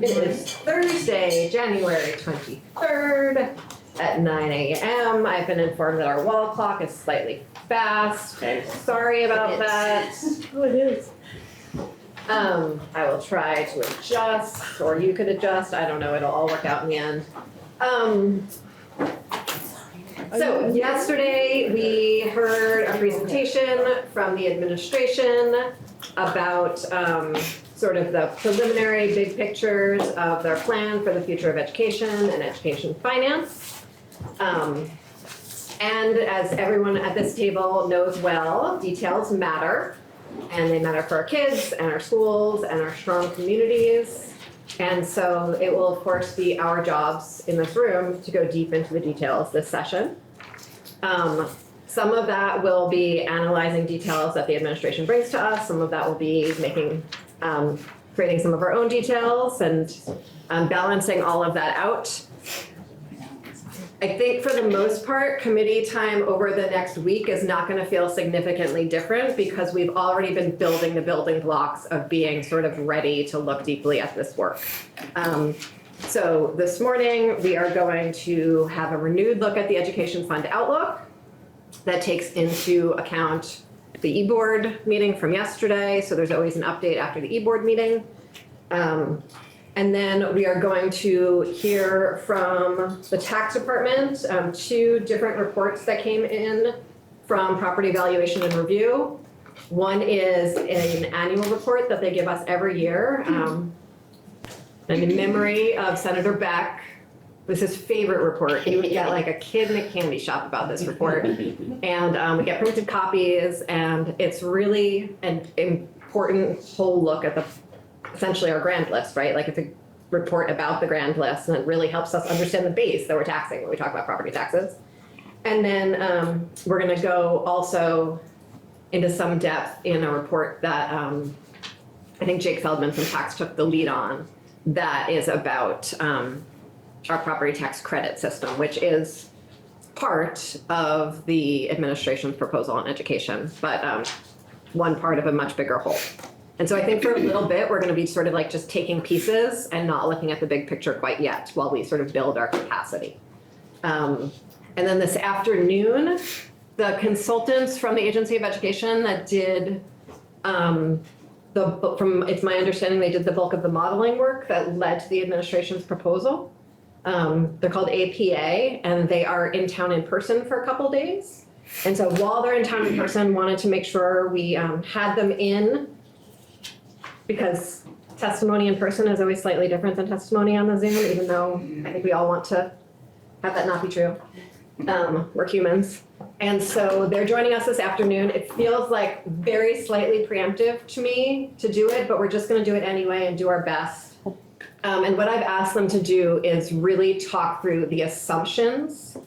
It is Thursday, January 23rd at 9 a.m. I've been informed that our wall clock is slightly fast. I'm sorry about that. Oh, it is. I will try to adjust, or you could adjust. I don't know. It'll all work out in the end. So yesterday we heard a presentation from the administration about sort of the preliminary big pictures of their plan for the future of education and education finance. And as everyone at this table knows well, details matter, and they matter for our kids and our schools and our strong communities. And so it will, of course, be our jobs in this room to go deep into the details this session. Some of that will be analyzing details that the administration brings to us. Some of that will be creating some of our own details and balancing all of that out. I think for the most part, committee time over the next week is not going to feel significantly different because we've already been building the building blocks of being sort of ready to look deeply at this work. So this morning, we are going to have a renewed look at the Education Fund Outlook that takes into account the e-board meeting from yesterday. So there's always an update after the e-board meeting. And then we are going to hear from the tax department, 2 different reports that came in from Property Valuation and Review. One is an annual report that they give us every year. And in memory of Senator Beck, this is his favorite report. He would get like a kid in a candy shop about this report. And we get printed copies, and it's really an important whole look at essentially our grand list, right? Like it's a report about the grand list, and it really helps us understand the base that we're taxing when we talk about property taxes. And then we're gonna go also into some depth in a report that I think Jake Feldman from Tax took the lead on, that is about our property tax credit system, which is part of the administration's proposal on education, but one part of a much bigger whole. And so I think for a little bit, we're going to be sort of like just taking pieces and not looking at the big picture quite yet while we sort of build our capacity. And then this afternoon, the consultants from the Agency of Education that did it's my understanding they did the bulk of the modeling work that led to the administration's proposal. They're called APA, and they are in town in person for a couple days. And so while they're in town in person, wanted to make sure we had them in, because testimony in person is always slightly different than testimony on the Zoom, even though I think we all want to have that not be true. We're humans. And so they're joining us this afternoon. It feels like very slightly preemptive to me to do it, but we're just going to do it anyway and do our best. And what I've asked them to do is really talk through the assumptions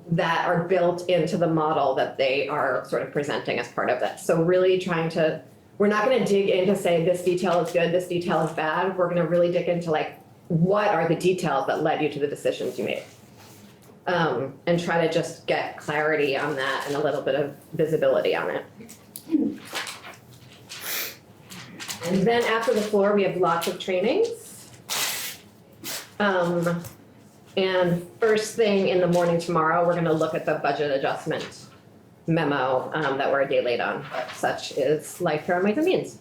that are built into the model that they are sort of presenting as part of this. So really trying to, we're not going to dig in to say this detail is good, this detail is bad. We're going to really dig into like, what are the details that led you to the decisions you made? And try to just get clarity on that and a little bit of visibility on it. And then after the floor, we have lots of trainings. And first thing in the morning tomorrow, we're going to look at the budget adjustment memo that we're a day late on, but such is life here on Ways and Means.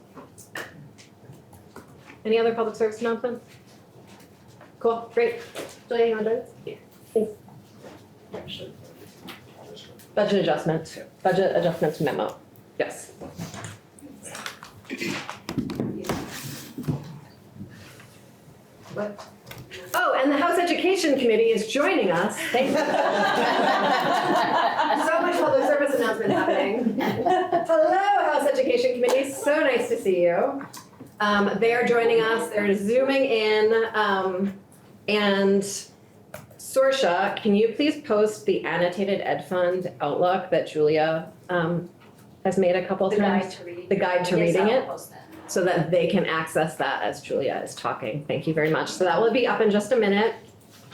Any other public service announcements? Cool, great. Julia, you want to do this? Yeah. Thanks. Budget adjustments memo. Yes. What? Oh, and the House Education Committee is joining us. Thank you. So much public service announcement happening. Hello, House Education Committee. So nice to see you. They are joining us. They're Zooming in. And Sorsha, can you please post the annotated Ed Fund Outlook that Julia has made a couple times? The guide to reading it. So that they can access that as Julia is talking. Thank you very much. So that will be up in just a minute.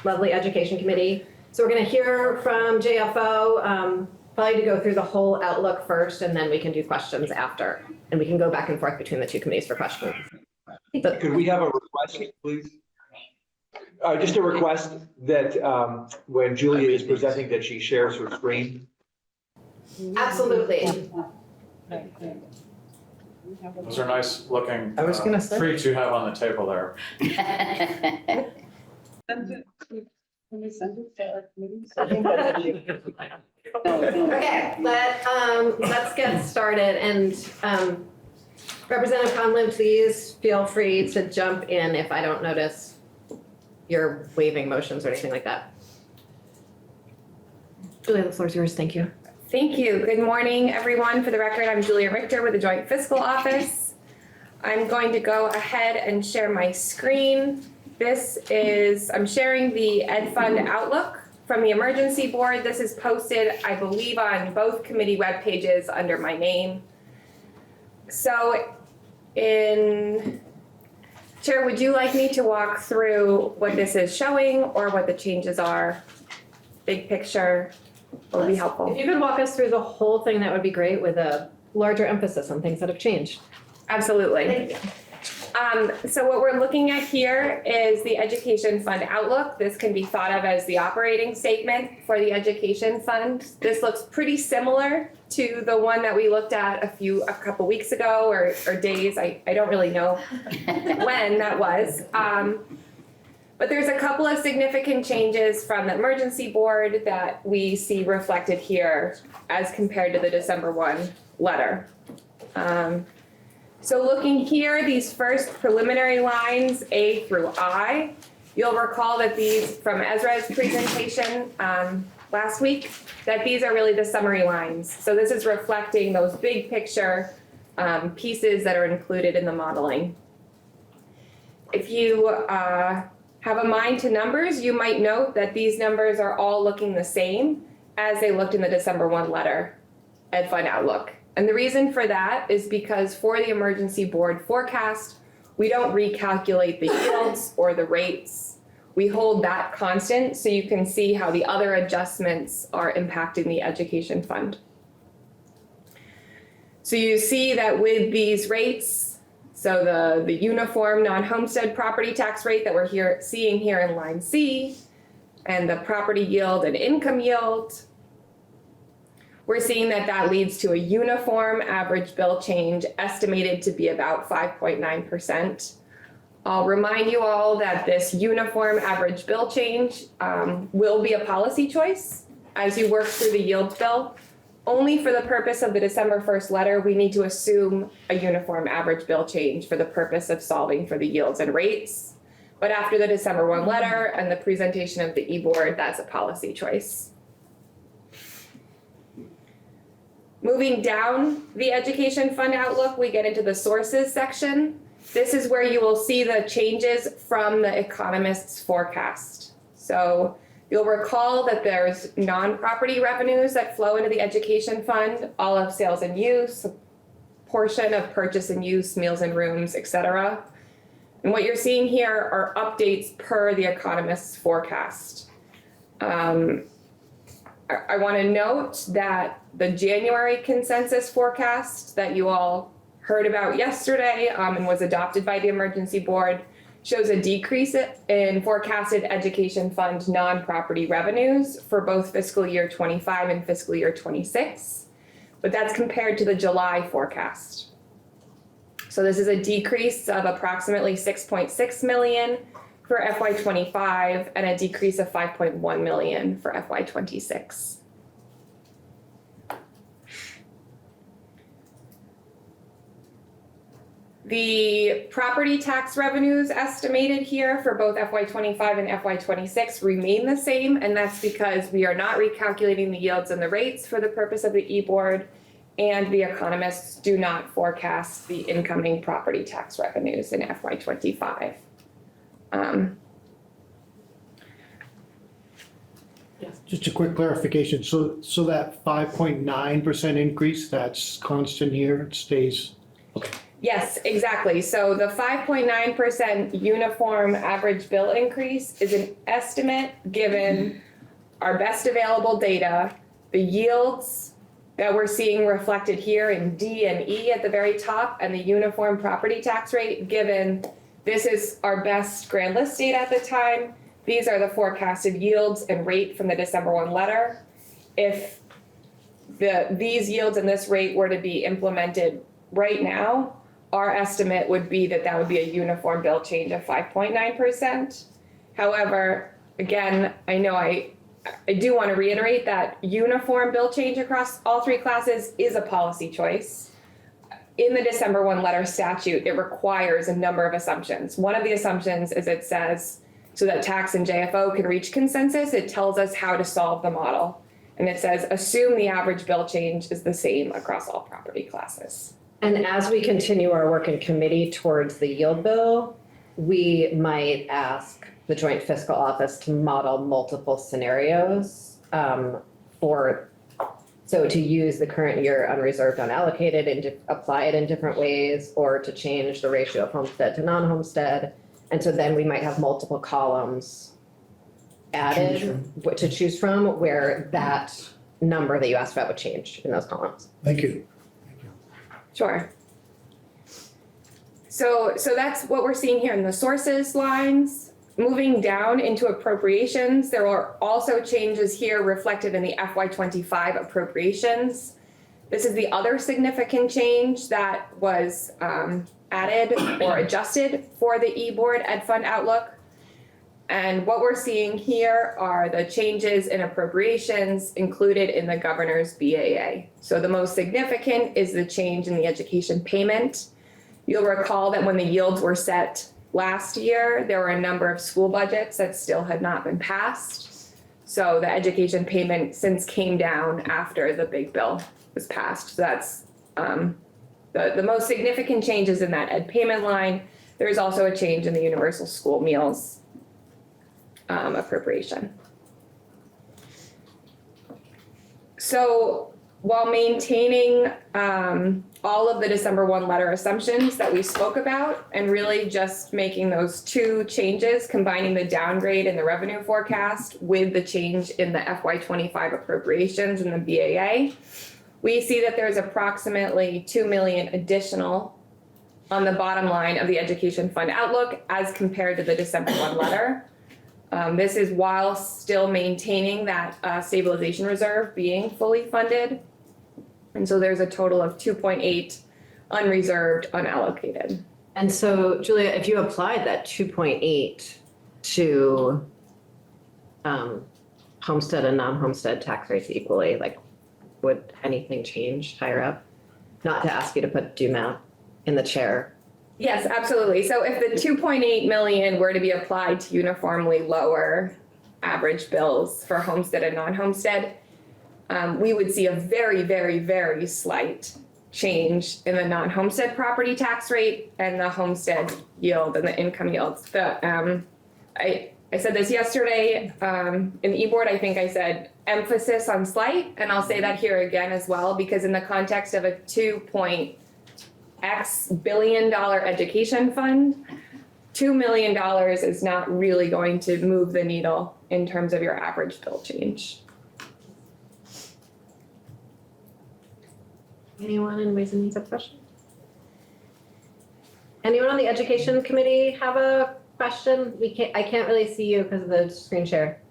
Lovely Education Committee. So we're going to hear from JFO, probably to go through the whole Outlook first, and then we can do questions after. And we can go back and forth between the two committees for questions. Could we have a request, please? Just a request that when Julia is presenting, that she shares her screen. Absolutely. Those are nice looking I was gonna say. treats you have on the table there. Okay, let's get started, and Representative Conlon, please feel free to jump in if I don't notice you're waving motions or anything like that. Julia, the floor is yours. Thank you. Thank you. Good morning, everyone. For the record, I'm Julia Richter with the Joint Fiscal Office. I'm going to go ahead and share my screen. I'm sharing the Ed Fund Outlook from the Emergency Board. This is posted, I believe, on both committee web pages under my name. So, Chair, would you like me to walk through what this is showing or what the changes are? Big picture would be helpful. If you could walk us through the whole thing, that would be great, with a larger emphasis on things that have changed. Absolutely. Thank you. So what we're looking at here is the Education Fund Outlook. This can be thought of as the operating statement for the Education Fund. This looks pretty similar to the one that we looked at a couple weeks ago or days. I don't really know when that was. But there's a couple of significant changes from the Emergency Board that we see reflected here as compared to the December 1 letter. So looking here, these first preliminary lines, A through I, you'll recall that these from Ezra's presentation last week, that these are really the summary lines. So this is reflecting those big picture pieces that are included in the modeling. If you have a mind to numbers, you might note that these numbers are all looking the same as they looked in the December 1 letter, Ed Fund Outlook. And the reason for that is because for the Emergency Board forecast, we don't recalculate the yields or the rates. We hold that constant so you can see how the other adjustments are impacting the Education Fund. So you see that with these rates, so the uniform non-homestead property tax rate that we're seeing here in line C, and the property yield and income yield, we're seeing that leads to a uniform average bill change estimated to be about 5.9%. I'll remind you all that this uniform average bill change will be a policy choice as you work through the yield bill. Only for the purpose of the December 1st letter, we need to assume a uniform average bill change for the purpose of solving for the yields and rates. But after the December 1 letter and the presentation of the e-board, that's a policy choice. Moving down the Education Fund Outlook, we get into the sources section. This is where you will see the changes from the economist's forecast. So you'll recall that there's non-property revenues that flow into the Education Fund, all of sales and use, a portion of purchase and use, meals and rooms, etc. And what you're seeing here are updates per the economist's forecast. I want to note that the January consensus forecast that you all heard about yesterday and was adopted by the Emergency Board shows a decrease in forecasted Education Fund non-property revenues for both fiscal year 25 and fiscal year 26, but that's compared to the July forecast. So this is a decrease of approximately 6.6 million for FY25 and a decrease of 5.1 million for FY26. The property tax revenues estimated here for both FY25 and FY26 remain the same, and that's because we are not recalculating the yields and the rates for the purpose of the e-board, and the economists do not forecast the incoming property tax revenues in FY25. Just a quick clarification. So that 5.9% increase, that's constant here, it stays? Okay. Yes, exactly. So the 5.9% uniform average bill increase is an estimate given our best available data, the yields that we're seeing reflected here in D and E at the very top, and the uniform property tax rate given this is our best grand list data at the time, These are the forecasted yields and rate from the December 1 letter. If these yields and this rate were to be implemented right now, our estimate would be that that would be a uniform bill change of 5.9%. However, again, I know I do want to reiterate that uniform bill change across all three classes is a policy choice. In the December 1 letter statute, it requires a number of assumptions. One of the assumptions is it says, so that tax and JFO can reach consensus, it tells us how to solve the model. And it says, assume the average bill change is the same across all property classes. And as we continue our work in committee towards the yield bill, we might ask the Joint Fiscal Office to model multiple scenarios so to use the current year unreserved unallocated and to apply it in different ways, or to change the ratio of homestead to non-homestead. And so then we might have multiple columns added to choose from where that number that you asked about would change in those columns. Thank you. Sure. So that's what we're seeing here in the sources lines. Moving down into appropriations, there are also changes here reflected in the FY25 appropriations. This is the other significant change that was added or adjusted for the eBoard Ed Fund Outlook. And what we're seeing here are the changes in appropriations included in the governor's BAA. So the most significant is the change in the education payment. You'll recall that when the yields were set last year, there were a number of school budgets that still had not been passed. So the education payment since came down after the big bill was passed. So that's the most significant changes in that ed payment line. There's also a change in the universal school meals appropriation. So while maintaining all of the December 1 letter assumptions that we spoke about and really just making those two changes, combining the downgrade in the revenue forecast with the change in the FY25 appropriations and the BAA, we see that there's approximately 2 million additional on the bottom line of the education fund outlook as compared to the December 1 letter. This is while still maintaining that stabilization reserve being fully funded. And so there's a total of 2.8 unreserved, unallocated. And so, Julia, if you applied that 2.8 to homestead and non-homestead tax rates equally, like, would anything change higher up? Not to ask you to put due amount in the chair. Yes, absolutely. So if the 2.8 million were to be applied to uniformly lower average bills for homestead and non-homestead, we would see a very, very, very slight change in the non-homestead property tax rate and the homestead yield and the income yields. I said this yesterday in the eBoard. I think I said emphasis on slight, and I'll say that here again as well, because in the context of a $2.x billion education fund, $2 million is not really going to move the needle in terms of your average bill change. Anyone in Ways and Means have a question? Anyone on the education committee have a question? I can't really see you because of the screen share.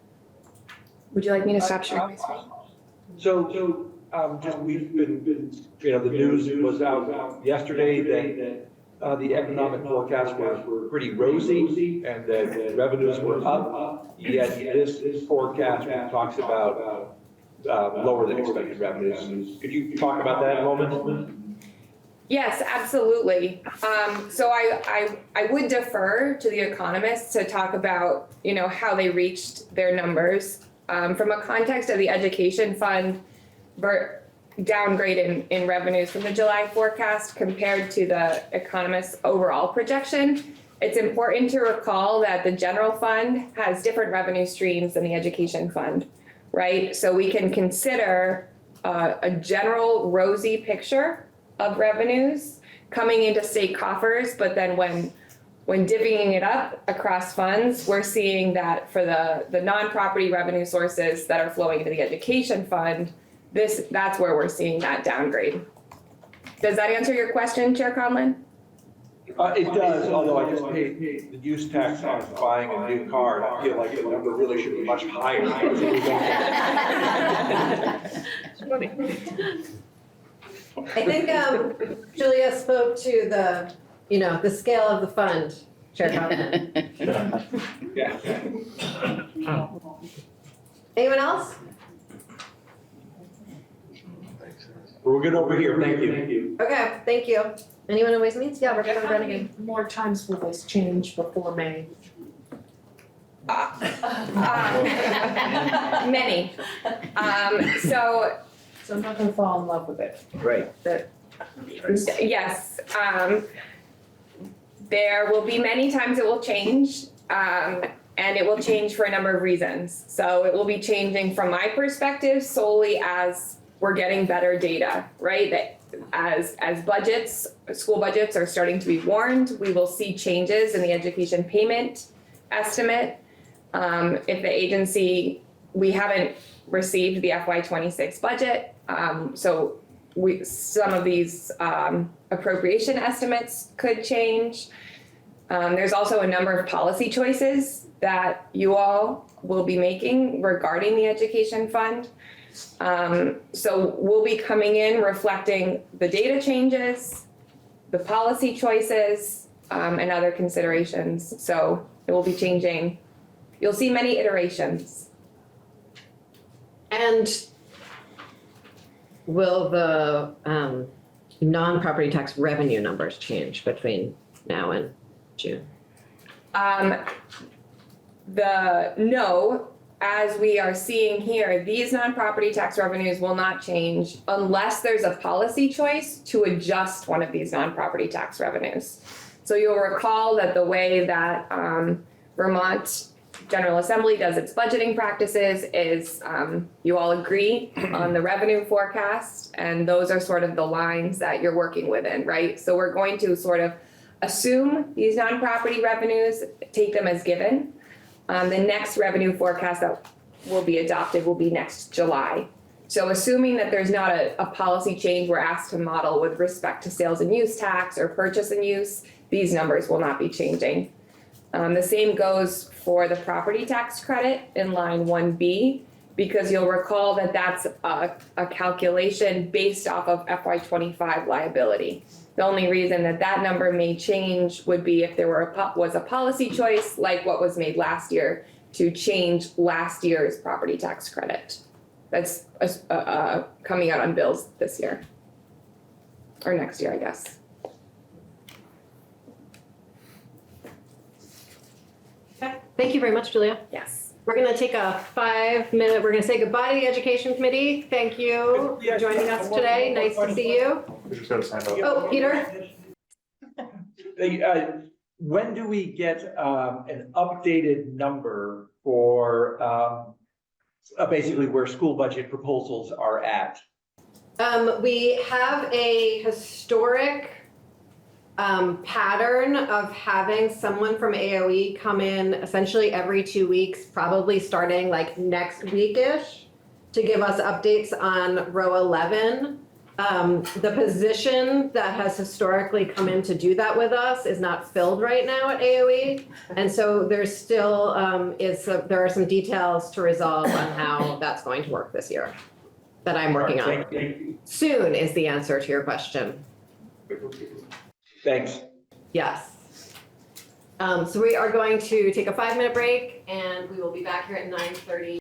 Would you like me to stop sharing my screen? So, just we've been, the news was out yesterday that the economic forecasts were pretty rosy and that revenues were up. Yet this forecast talks about lower than expected revenues. Could you talk about that a moment? Yes, absolutely. So I would defer to the economists to talk about, how they reached their numbers. From a context of the education fund downgrade in revenues from the July forecast compared to the economists' overall projection, it's important to recall that the general fund has different revenue streams than the education fund, right? So we can consider a general rosy picture of revenues coming into state coffers, but then when divvying it up across funds, we're seeing that for the non-property revenue sources that are flowing into the education fund, that's where we're seeing that downgrade. Does that answer your question, Chair Conlon? It does, although I just paid the use tax on buying a new car, and I feel like the number really should be much higher. I think Julia spoke to the scale of the fund, Chair Kaufman. Yeah. Anyone else? We're good over here, thank you. Okay, thank you. Anyone in Ways and Means? Yeah, we're going to run again. More times will this change before May? Many. So So I'm not gonna fall in love with it. Right. yes, there will be many times it will change, and it will change for a number of reasons. So it will be changing from my perspective solely as we're getting better data, right? That as budgets, school budgets are starting to be warned, we will see changes in the education payment estimate. If the agency, we haven't received the FY26 budget, so some of these appropriation estimates could change. There's also a number of policy choices that you all will be making regarding the education fund. So we'll be coming in reflecting the data changes, the policy choices, and other considerations. So it will be changing. You'll see many iterations. And will the non-property tax revenue numbers change between now and June? No, as we are seeing here, these non-property tax revenues will not change unless there's a policy choice to adjust one of these non-property tax revenues. So you'll recall that the way that Vermont General Assembly does its budgeting practices is you all agree on the revenue forecast, and those are sort of the lines that you're working within, right? So we're going to sort of assume these non-property revenues, take them as given. The next revenue forecast that will be adopted will be next July. So assuming that there's not a policy change we're asked to model with respect to sales and use tax or purchase and use, these numbers will not be changing. The same goes for the property tax credit in line 1B, because you'll recall that that's a calculation based off of FY25 liability. The only reason that that number may change would be if there was a policy choice like what was made last year to change last year's property tax credit. That's coming out on bills this year, or next year, I guess. Okay, thank you very much, Julia. Yes. We're going to take a 5-minute, we're going to say goodbye to the Education Committee. Thank you for joining us today. Nice to see you. We just got to sign up. Oh, Peter? When do we get an updated number for basically where school budget proposals are at? We have a historic pattern of having someone from AOE come in essentially every 2 weeks, probably starting like next week-ish, to give us updates on row 11. The position that has historically come in to do that with us is not filled right now at AOE. And so there's still, there are some details to resolve on how that's going to work this year that I'm working on. Thank you. Soon is the answer to your question. Thanks. Yes. So we are going to take a 5-minute break, and we will be back here at 9:30.